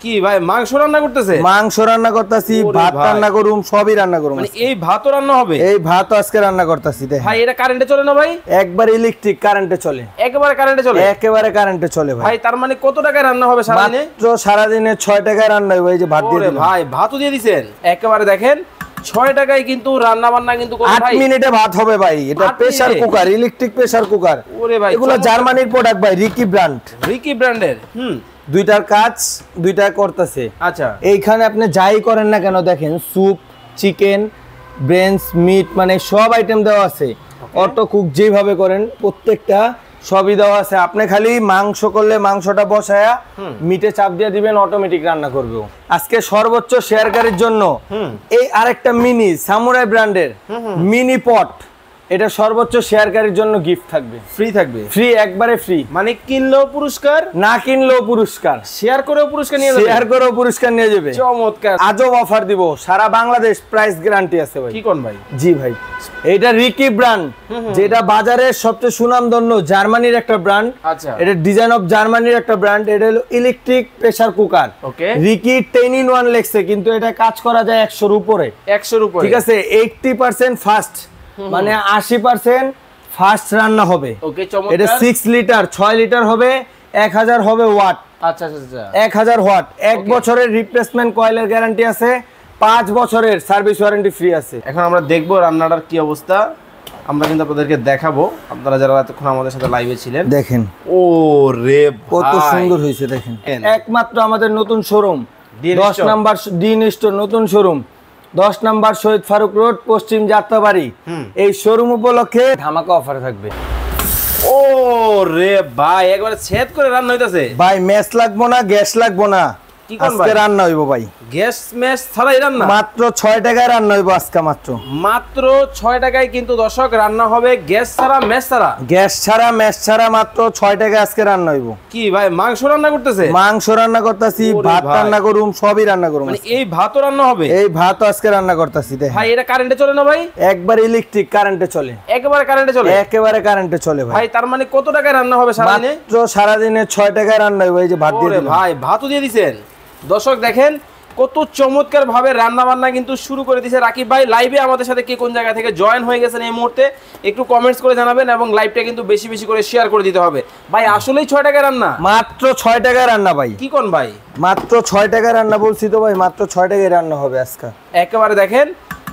কি ভাই মাংস রান্না করতেছে? মাংস রান্না করতেছি, ভাত রান্না করুম, সবই রান্না করুম। মানে এই ভাতও রান্না হবে? এই ভাত আজকে রান্না করতেছি। ভাই এটা কারেন্টে চলে না ভাই? একবার ইলেকট্রিক কারেন্টে চলে। একেবারে কারেন্টে চলে? একেবারে কারেন্টে চলে ভাই। ভাই তার মানে কত টাকায় রান্না হবে সারাদিনে? মাত্র সারাদিনে 6 টাকায় রান্না হবে। এই যে ভাত দিয়ে দিলাম। ভাই ভাতও দিয়ে দিবেন? একেবারে দেখেন 6 টাকায় কিন্তু রান্না বান্না কিন্তু 8 মিনিটে ভাত হবে ভাই। এটা pressure cooker, electric pressure cooker. ওরে ভাই এগুলো জার্মানির প্রোডাক্ট ভাই, রিকি ব্র্যান্ড। রিকি ব্র্যান্ডের। দুইটার কাজ দুইটা করতেছে। আচ্ছা এইখানে আপনি যাই করেন না কেন দেখেন স্যুপ, চিকেন, ব্রেনস, মিট মানে সব আইটেম দেওয়া আছে। অটো কুক যেভাবে করেন প্রত্যেকটা সবই দেওয়া আছে। আপনি খালি মাংস করলে মাংসটা বসায়া মিটে চাপ দিয়ে দিবেন, অটোমেটিক রান্না করবে। আজকে সর্বোচ্চ শেয়ারকারীর জন্য এই আরেকটা মিনি সামুরাই ব্র্যান্ডের মিনি পট, এটা সর্বোচ্চ শেয়ারকারীর জন্য গিফট থাকবে। ফ্রি থাকবে? ফ্রি, একবারে ফ্রি। মানে কিনলেও পুরস্কার, না কিনলেও পুরস্কার, শেয়ার করেও পুরস্কার নিয়ে যাবে। শেয়ার করেও পুরস্কার নিয়ে যাবে। চমৎকার। আজব অফার দিব, সারা বাংলাদেশ প্রাইস গ্যারান্টি আছে ভাই। কি কোন ভাই? জি ভাই, এটা রিকি ব্র্যান্ড, যেটা বাজারের সবচেয়ে সুনামধন্য জার্মানির একটা ব্র্যান্ড। আচ্ছা এটা ডিজাইন অফ জার্মানির একটা ব্র্যান্ড। এটা হলো ইলেকট্রিক প্রেসার কুকার। ওকে, রিকি 10-in-1 লেখছে, কিন্তু এটা কাজ করা যায় 100-র উপরে। 100-র উপরে, ঠিক আছে। 80% ফাস্ট, মানে 80% ফাস্ট রান্না হবে। ওকে চমৎকার। এটা 6 লিটার 6 লিটার হবে, 1000 হবে ওয়াট। আচ্ছা আচ্ছা আচ্ছা, 1000 ওয়াট। 1 বছরের রিপ্লেসমেন্ট কয়েলের গ্যারান্টি আছে, 5 বছরের সার্ভিস ওয়ারেন্টি ফ্রি আছে। এখন আমরা দেখবো রান্নাটার কি অবস্থা, আমরা কিন্তু আপনাদেরকে দেখাবো। আপনারা যারা এতক্ষণ আমাদের সাথে লাইভে ছিলেন দেখেন, ও রে কত সুন্দর হয়েছে দেখেন। একমাত্র আমাদের নতুন শোরুম 10 নাম্বার ডিন স্টোর, নতুন শোরুম 10 নাম্বার শহীদ ফারুক রোড, পশ্চিম যাত্রাবাড়ি। এই শোরুম উপলক্ষে ধামাকা অফার থাকবে। ও রে ভাই, একবারে ছেদ করে রান্না হইতাছে ভাই। ম্যাচ লাগবো না, গ্যাস লাগবো না, কি কোন ভাই? আজকে রান্না হইবো ভাই, গ্যাস ম্যাচ ছাড়াই রান্না। মাত্র 6 টাকায় রান্না হইবো আজকে। মাত্র 6 টাকায় কিন্তু দর্শক রান্না হবে, গ্যাস ছাড়া ম্যাচ ছাড়া। গ্যাস ছাড়া ম্যাচ ছাড়া মাত্র 6 টাকায় আজকে রান্না হইবো। কি ভাই মাংস রান্না করতেছে? মাংস রান্না করতেছি, ভাত রান্না করুম, সবই রান্না করুম। মানে এই ভাতও রান্না হবে? এই ভাত আজকে রান্না করতেছি। ভাই এটা কারেন্টে চলে না ভাই? একবার ইলেকট্রিক কারেন্টে চলে। একেবারে কারেন্টে চলে? একেবারে কারেন্টে চলে ভাই। ভাই তার মানে কত টাকায় রান্না হবে সারাদিনে? মাত্র সারাদিনে 6 টাকায় রান্না হবে। এই যে ভাত দিয়ে দিলাম। ভাই ভাতও দিয়ে দিবেন? দর্শক দেখেন কত চমৎকার ভাবে রান্না বান্না কিন্তু শুরু করে দিয়েছে রাকিব ভাই। লাইভে আমাদের সাথে কে কোন জায়গা থেকে জয়েন হয়ে গেছেন এই মুহূর্তে একটু কমেন্টস করে জানাবেন, এবং লাইভটা কিন্তু বেশি বেশি করে শেয়ার করে দিতে হবে। ভাই আসলেই 6 টাকায় রান্না? মাত্র 6 টাকায় রান্না ভাই। কি কোন ভাই? মাত্র 6 টাকায় রান্না বলছি তো ভাই, মাত্র 6 টাকায় রান্না হবে আজকে। একেবারে দেখেন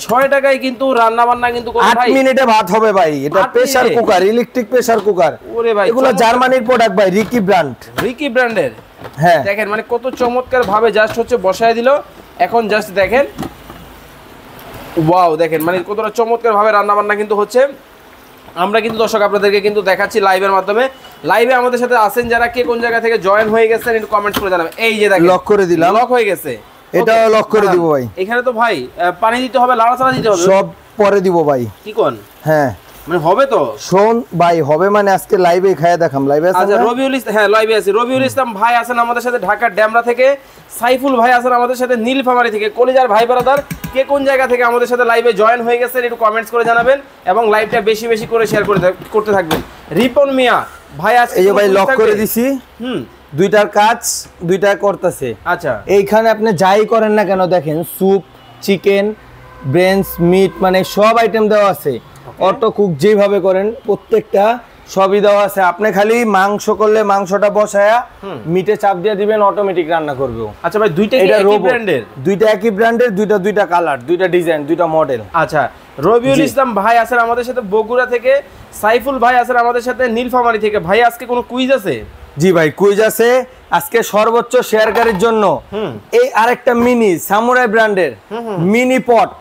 6 টাকায় কিন্তু রান্না বান্না কিন্তু 8 মিনিটে ভাত হবে ভাই। এটা pressure cooker, electric pressure cooker. ওরে ভাই এগুলো জার্মানির প্রোডাক্ট ভাই, রিকি ব্র্যান্ড। রিকি ব্র্যান্ডের? হ্যাঁ দেখেন মানে কত চমৎকার ভাবে জাস্ট হচ্ছে বসায় দিল। এখন জাস্ট দেখেন, ওয়াও দেখেন মানে কতটা চমৎকার ভাবে রান্না বান্না কিন্তু হচ্ছে। আমরা কিন্তু দর্শক আপনাদেরকে কিন্তু দেখাচ্ছি লাইভের মাধ্যমে। লাইভে আমাদের সাথে আছেন যারা, কে কোন জায়গা থেকে জয়েন হয়ে গেছেন একটু কমেন্টস করে জানাবেন। এই যে দেখেন লক করে দিলাম, লক হয়ে গেছে। এটাও লক করে দিব ভাই। এখানে তো ভাই পানি দিতে হবে, লাড়াচাড়া দিতে হবে, সব পরে দিব ভাই। কি কোন? হ্যাঁ মানে হবে তো? শোন ভাই, হবে মানে আজকে লাইভে খায়া দেখাম। লাইভে আছে? আচ্ছা রবিউল ইসলাম, হ্যাঁ লাইভে আছে। রবিউল ইসলাম ভাই আছেন আমাদের সাথে ঢাকার ড্যামরা থেকে, সাইফুল ভাই আছেন আমাদের সাথে নীলফামারী থেকে। কলিজার ভাই ব্রাদার কে কোন জায়গা থেকে আমাদের সাথে লাইভে জয়েন হয়ে গেছেন একটু কমেন্টস করে জানাবেন, এবং লাইভটা বেশি বেশি করে শেয়ার করতে থাকবেন। রিপন মিয়া ভাই আছে, এই যে ভাই লক করে দিছি। দুইটার কাজ দুইটা করতেছে। আচ্ছা এইখানে আপনি যাই করেন না কেন দেখেন স্যুপ, চিকেন, ব্রেনস, মিট মানে সব আইটেম দেওয়া আছে। অটো কুক যেভাবে করেন প্রত্যেকটা সবই দেওয়া আছে। আপনি খালি মাংস করলে মাংসটা বসায়া মিটে চাপ দিয়ে দিবেন, অটোমেটিক রান্না করবে। আচ্ছা ভাই দুইটা কি একই ব্র্যান্ডের? দুইটা একই ব্র্যান্ডের, দুইটা কালার, দুইটা ডিজাইন, দুইটা মডেল। আচ্ছা রবিউল ইসলাম ভাই আছেন আমাদের সাথে বগুড়া থেকে, সাইফুল ভাই আছেন আমাদের সাথে নীলফামারী থেকে। ভাই আজকে কোনো কুইজ আছে? জি ভাই কুইজ আছে আজকে সর্বোচ্চ শেয়ারকারীর জন্য। এই আরেকটা মিনি সামুরাই ব্র্যান্ডের মিনি পট,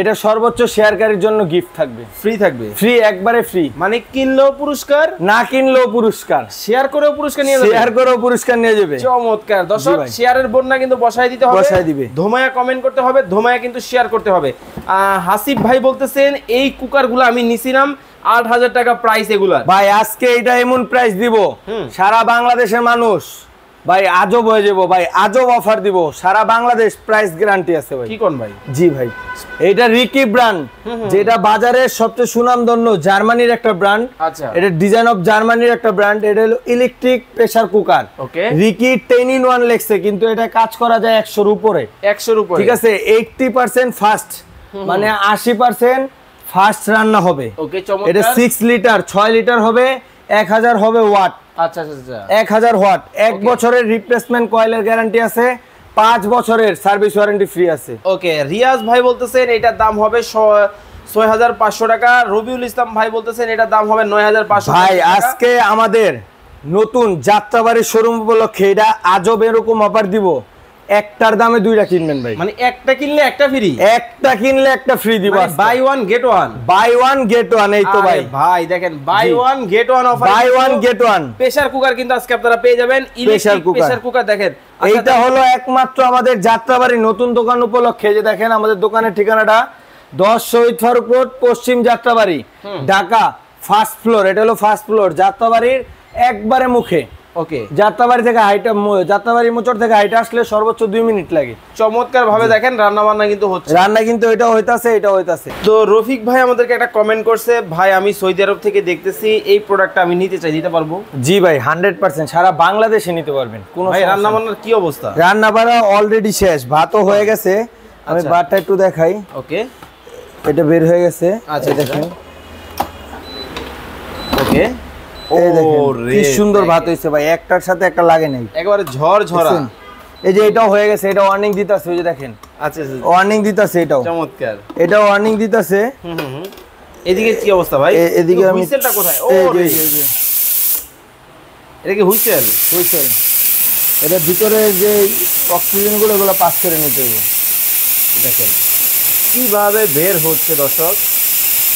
এটা সর্বোচ্চ শেয়ারকারীর জন্য গিফট থাকবে। ফ্রি থাকবে? ফ্রি, একবারে ফ্রি। মানে কিনলেও পুরস্কার, না কিনলেও পুরস্কার, শেয়ার করেও পুরস্কার নিয়ে যাবে। শেয়ার করেও পুরস্কার নিয়ে যাবে। চমৎকার দর্শক, শেয়ারের বন্যা কিন্তু বসায় দিতে হবে, বসায় দিবে। ধোমায়া কমেন্ট করতে হবে, ধোমায়া কিন্তু শেয়ার করতে হবে। হাসিব ভাই বলতেছেন এই কুকারগুলো আমি নিছিলাম 8000 টাকা প্রাইস এগুলা। ভাই আজকে এটা এমন প্রাইস দিব সারা বাংলাদেশের মানুষ ভাই আজব হয়ে যাবো ভাই, আজব অফার দিব, সারা বাংলাদেশ প্রাইস গ্যারান্টি আছে ভাই। কি কোন ভাই? জি ভাই, এটা রিকি ব্র্যান্ড, যেটা বাজারের সবচেয়ে সুনামধন্য জার্মানির একটা ব্র্যান্ড। আচ্ছা, এটা ডিজাইন অফ জার্মানির একটা ব্র্যান্ড। এটা হলো ইলেকট্রিক প্রেসার কুকার। ওকে, রিকি 10-in-1 লেখছে, কিন্তু এটা কাজ করা যায় 100-র উপরে। 100-র উপরে, ঠিক আছে। 80% ফাস্ট, মানে 80% ফাস্ট রান্না হবে। ওকে, চমৎকার। এটা 6 লিটার 6 লিটার হবে, 1000 হবে ওয়াট। আচ্ছা আচ্ছা আচ্ছা, 1000 ওয়াট। 1 বছরের রিপ্লেসমেন্ট কয়েলের গ্যারান্টি আছে, 5 বছরের সার্ভিস ওয়ারেন্টি ফ্রি আছে। ওকে, রিয়াজ ভাই বলতেছেন এটার দাম হবে 6500 টাকা। রবিউল ইসলাম ভাই বলতেছেন এটার দাম হবে 9500 টাকা। ভাই আজকে আমাদের নতুন যাত্রাবাড়ির শোরুম উপলক্ষে এটা আজব এরকম অফার দিব, একটার দামে দুইটা কিনবেন ভাই। মানে একটা কিনলে একটা ফ্রি, একটা কিনলে একটা ফ্রি দিব। Buy one get one, buy one get one. এই তো ভাই, ভাই দেখেন, buy one get one offer, buy one get one. Pressure cooker কিন্তু আজকে আপনারা পেয়ে যাবেন, ইলেকট্রিক প্রেসার কুকার। দেখেন এইটা হলো একমাত্র আমাদের যাত্রাবাড়ি নতুন দোকান উপলক্ষে। যে দেখেন আমাদের দোকানের ঠিকানাটা 10 শহীদ ফারুক রোড, পশ্চিম যাত্রাবাড়ি, ঢাকা, ফার্স্ট ফ্লোর। এটা হলো ফার্স্ট ফ্লোর, যাত্রাবাড়ির একবারে মুখে। ওকে, যাত্রাবাড়ি থেকে হাইটা, যাত্রাবাড়ি মোচর থেকে হাইটা আসলে সর্বোচ্চ 2 মিনিট লাগে। চমৎকার ভাবে দেখেন রান্না বান্না কিন্তু হচ্ছে, রান্না কিন্তু এটা হইতাছে, এটা হইতাছে। তো রফিক ভাই আমাদেরকে একটা কমেন্ট করছে, ভাই আমি সৌদি আরব থেকে দেখতেছি, এই প্রোডাক্টটা আমি নিতে চাই, দিতে পারবো? জি ভাই, 100% সারা বাংলাদেশে নিতে পারবেন। কোন ভাই রান্না বান্নার কি অবস্থা? রান্না বান্না অলরেডি শেষ, ভাতও হয়ে গেছে। আমি ভাতটা একটু দেখাই। ওকে, এটা বের হয়ে গেছে। আচ্ছা দেখেন, ওকে, এই দেখেন কি সুন্দর ভাত হইছে ভাই, একটার সাথে একটা লাগে নাই, একেবারে ঝরঝরা। এই যে এটাও হয়ে গেছে, এটা ওয়ার্নিং দিতাছে, ওই যে দেখেন। আচ্ছা আচ্ছা, ওয়ার্নিং দিতাছে, এটাও চমৎকার, এটাও ওয়ার্নিং দিতাছে। এদিকে কি অবস্থা ভাই? এদিকে আমি হুইসেলটা কোথায়? ও এই রে, যে এটা কি হুইসেল? হুইসেল, এটা ভিতরে যে অক্সিজেন গুলো এগুলো পাস করে নিতে হবে। দেখেন কিভাবে বের হচ্ছে দর্শক,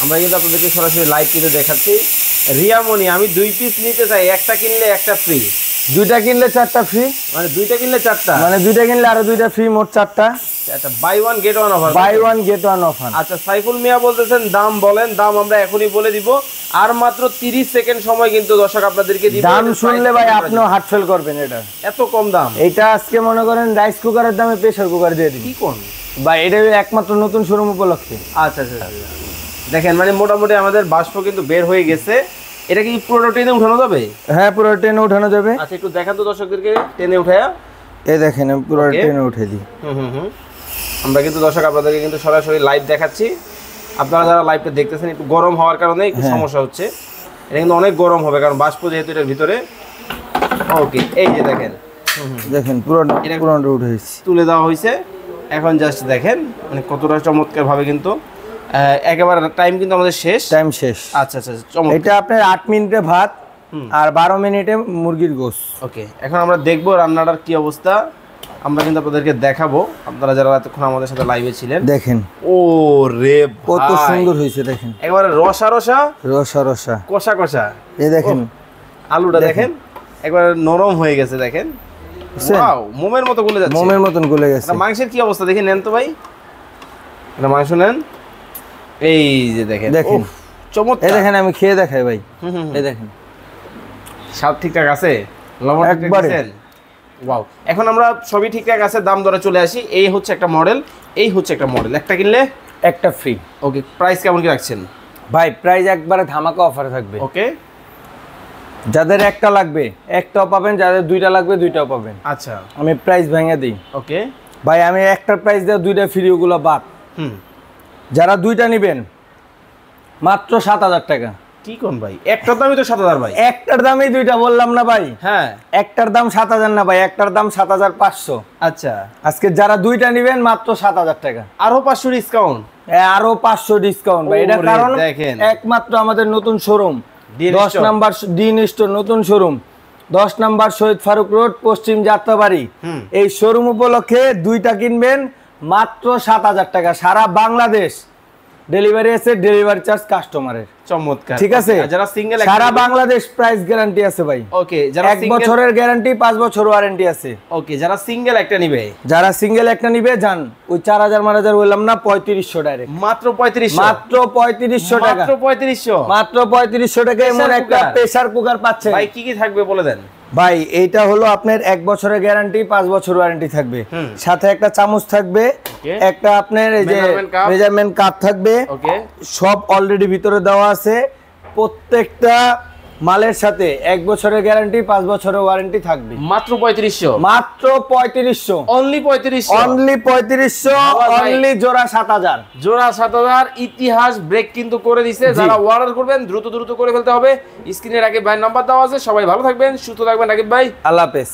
আমরা কিন্তু আপনাদেরকে সরাসরি লাইভ কিন্তু দেখাচ্ছি। রিয়ামনি, আমি 2 পিস নিতে চাই, একটা কিনলে একটা ফ্রি, 2টা কিনলে 4টা ফ্রি, মানে 2টা কিনলে 4টা, মানে 2টা কিনলে আরো 2টা ফ্রি, মোট 4টা। আচ্ছা, buy one get one offer, buy one get one offer. আচ্ছা, সাইফুল মিয়া বলতেছেন দাম বলেন, দাম আমরা এখনই বলে দিব, আর মাত্র 30 সেকেন্ড সময় কিন্তু দর্শক আপনাদেরকে দিব। দাম শুনলে ভাই আপনিও হার্ট ফেল করবেন, এটা এত কম দাম। এইটা আজকে মনে করেন রাইস কুকারের দামে প্রেসার কুকার দিয়ে দিন। কি কোন ভাই এটা একমাত্র নতুন শোরুম উপলক্ষে। আচ্ছা আচ্ছা, দেখেন মানে মোটামুটি আমাদের বাষ্প কিন্তু বের হয়ে গেছে। এটা কি পুরোটা টেনে উঠানো যাবে? হ্যাঁ, পুরো টেনে উঠানো যাবে। আচ্ছা, একটু দেখান তো দর্শকদেরকে টেনে উঠায়া। এই দেখেন পুরো টেনে উঠে দিই। আমরা কিন্তু দর্শক আপনাদেরকে কিন্তু সরাসরি লাইভ দেখাচ্ছি। আপনারা যারা লাইভটা দেখতেছেন, একটু গরম হওয়ার কারণে একটু সমস্যা হচ্ছে। এটা কিন্তু অনেক গরম হবে, কারণ বাষ্প যেহেতু এটার ভিতরে। ওকে, এই যে দেখেন, দেখেন পুরোটা উঠে গেছে, তুলে দেওয়া হয়েছে। এখন জাস্ট দেখেন মানে কতটা চমৎকার ভাবে কিন্তু একেবারে টাইম কিন্তু আমাদের শেষ, টাইম শেষ। আচ্ছা আচ্ছা, চমৎকার। এটা আপনার 8 মিনিটে ভাত আর 12 মিনিটে মুরগির গোশত। ওকে, এখন আমরা দেখবো রান্নাটার কি অবস্থা, আমরা কিন্তু আপনাদেরকে দেখাবো, আপনারা যারা এতক্ষণ আমাদের সাথে লাইভে ছিলেন। দেখেন ও রে, কত সুন্দর হয়েছে, দেখেন একেবারে রসা রসা, রসা রসা, কষা কষা। এই দেখেন আলুটা দেখেন একবারে নরম হয়ে গেছে, দেখেন ওয়াও, মোমের মতো গলে যাচ্ছে, মোমের মতন গলে গেছে। মাংসের কি অবস্থা দেখি, নেন তো ভাই, এটা মাংস নেন। এই যে দেখেন, দেখেন চমৎকার। এই দেখেন, আমি খেয়ে দেখাই ভাই। এই দেখেন স্বাদ ঠিকঠাক আছে, লবণ ঠিকঠাক দিয়েছেন? ওয়াও, এখন আমরা সবই ঠিকঠাক আছে, দাম দরে চলে আসি। এই হচ্ছে একটা মডেল, এই হচ্ছে একটা মডেল, একটা কিনলে একটা ফ্রি। ওকে, প্রাইস কেমন কি রাখছেন ভাই? প্রাইস একবারে ধামাকা অফারে থাকবে। ওকে, যাদের একটা লাগবে একটাও পাবেন, যাদের 2টা লাগবে 2টাও পাবেন। আচ্ছা, আমি প্রাইস ভেঙে দিই। ওকে ভাই, আমি একটা প্রাইস দিয়ে 2টা ফ্রি, ওগুলো বাদ। যারা 2টা নেবেন মাত্র 7000 টাকা। কি কোন ভাই, একটার দামই তো 7000 ভাই। একটার দামই 2টা বললাম না ভাই? হ্যাঁ, একটার দাম 7000 না ভাই, একটার দাম 7500। আচ্ছা, আজকে যারা 2টা নেবেন মাত্র 7000 টাকা, আরো 500 ডিসকাউন্ট, আরো 500 ডিসকাউন্ট ভাই। এটা ওরে কারণ দেখেন, একমাত্র আমাদের নতুন showroom, dean 10 store. Number dean store নতুন শোরুম, 10 নাম্বার শহীদ ফারুক রোড, পশ্চিম যাত্রাবাড়ি। এই শোরুম উপলক্ষে 2টা কিনবেন মাত্র 7000 টাকা। সারা বাংলাদেশ ডেলিভারি আছে, ডেলিভারি চার্জ কাস্টমারের। চমৎকার, ঠিক আছে। যারা সিঙ্গেল, সারা বাংলাদেশ প্রাইস গ্যারান্টি আছে ভাই। ওকে, যারা 1 বছরের গ্যারান্টি, 5 বছর ওয়ারেন্টি আছে। ওকে, যারা সিঙ্গেল একটা নিবে, যারা সিঙ্গেল একটা নিবে যান ওই 4000 মারাজার বললাম না, 3500 ডাইরেক্ট, মাত্র 3500, মাত্র 3500 টাকা, মাত্র 3500, মাত্র 3500 টাকা। এমন একটা প্রেসার কুকার পাচ্ছেন ভাই। কি কি থাকবে বলে দেন। ভাই এইটা হলো আপনার 1 বছরের গ্যারান্টি, 5 বছর ওয়ারেন্টি থাকবে, সাথে একটা চামচ থাকবে, একটা আপনার এই যে মেজারমেন্ট কাপ থাকবে, ওকে সব অলরেডি ভিতরে দেওয়া আছে। প্রত্যেকটা মালের সাথে 1 বছরের গ্যারান্টি, 5 বছরের ওয়ারেন্টি থাকবে। মাত্র 3500, মাত্র 3500, অনলি 3500, অনলি 3500, অনলি জোড়া 7000, জোড়া 7000। ইতিহাস ব্রেক কিন্তু করে দিছে। যারা অর্ডার করবেন দ্রুত দ্রুত করে ফেলতে হবে। স্ক্রিনে রাকিব ভাই নাম্বার দেওয়া আছে। সবাই ভালো থাকবেন, সুস্থ থাকবেন রাকিব ভাই, আল্লাহ হাফেজ।